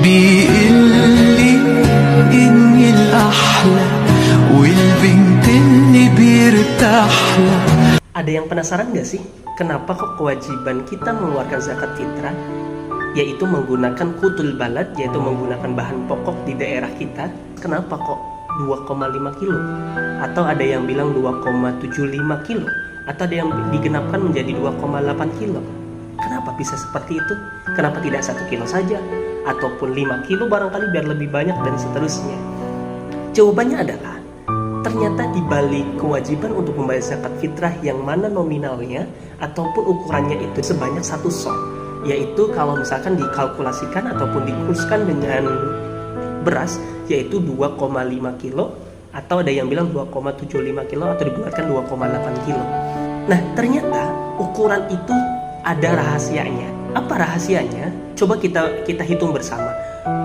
بيقلي إني الأحلى والبنت اللي بيرتاح لها. Ada yang penasaran gak sih, kenapa kok kewajiban kita mengeluarkan zakat fitrah, yaitu menggunakan kutul balad, yaitu menggunakan bahan pokok di daerah kita, kenapa kok 2,5 kilo? Atau ada yang bilang 2,75 kilo? Atau ada yang digenapkan menjadi 2,8 kilo? Kenapa bisa seperti itu? Kenapa tidak 1 kilo saja? Ataupun 5 kilo barangkali biar lebih banyak dan seterusnya? Jawabannya adalah, ternyata di balik kewajiban untuk membayar zakat fitrah yang mana nominalnya ataupun ukurannya itu sebanyak 1 sok, yaitu kalau misalkan dikalkulasikan ataupun dikurskan dengan beras, yaitu 2,5 kilo, atau ada yang bilang 2,75 kilo, atau dibulatkan 2,8 kilo. Nah, ternyata ukuran itu ada rahasianya. Apa rahasianya? Coba kita hitung bersama.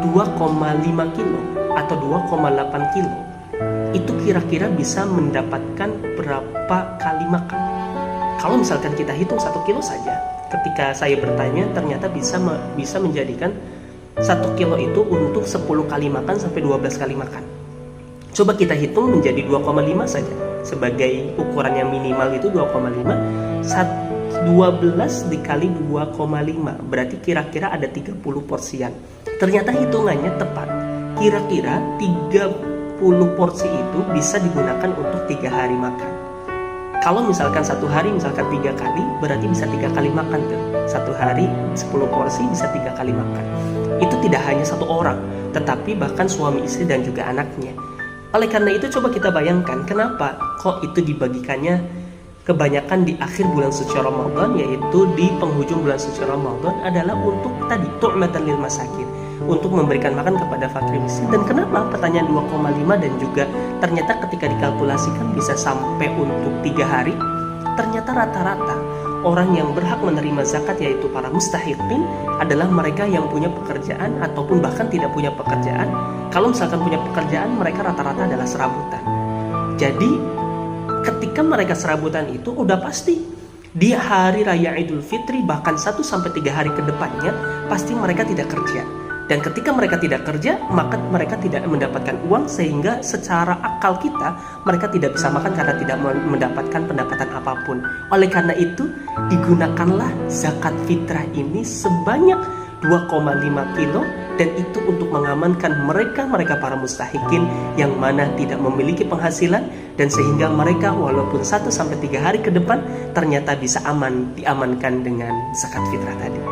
2,5 kilo atau 2,8 kilo itu kira-kira bisa mendapatkan berapa kali makan? Kalau misalkan kita hitung 1 kilo saja, ketika saya bertanya ternyata bisa menjadikan 1 kilo itu untuk 10 kali makan sampai 12 kali makan. Coba kita hitung menjadi 2,5 saja. Sebagai ukuran yang minimal itu 2,5. 12 dikali 2,5 berarti kira-kira ada 30 porsian. Ternyata hitungannya tepat. Kira-kira 30 porsi itu bisa digunakan untuk 3 hari makan. Kalau misalkan 1 hari misalkan 3 kali, berarti bisa 3 kali makan tuh. 1 hari 10 porsi bisa 3 kali makan. Itu tidak hanya 1 orang, tetapi bahkan suami istri dan juga anaknya. Oleh karena itu coba kita bayangkan kenapa kok itu dibagikannya kebanyakan di akhir bulan suci Ramadan, yaitu di penghujung bulan suci Ramadan adalah untuk tadi tu'matan lil masakin, untuk memberikan makan kepada fakir miskin. Dan kenapa pertanyaan 2,5 dan juga ternyata ketika dikalkulasikan bisa sampai untuk 3 hari, ternyata rata-rata orang yang berhak menerima zakat yaitu para mustahiqin adalah mereka yang punya pekerjaan ataupun bahkan tidak punya pekerjaan. Kalau misalkan punya pekerjaan, mereka rata-rata adalah serabutan. Jadi ketika mereka serabutan itu udah pasti di hari raya Idul Fitri bahkan 1-3 hari ke depannya pasti mereka tidak kerja. Dan ketika mereka tidak kerja, maka mereka tidak mendapatkan uang, sehingga secara akal kita mereka tidak bisa makan karena tidak mendapatkan pendapatan apapun. Oleh karena itu digunakanlah zakat fitrah ini sebanyak 2,5 kilo, dan itu untuk mengamankan mereka para mustahikin yang mana tidak memiliki penghasilan, dan sehingga mereka walaupun 1-3 hari ke depan ternyata bisa diamankan dengan zakat fitrah tadi.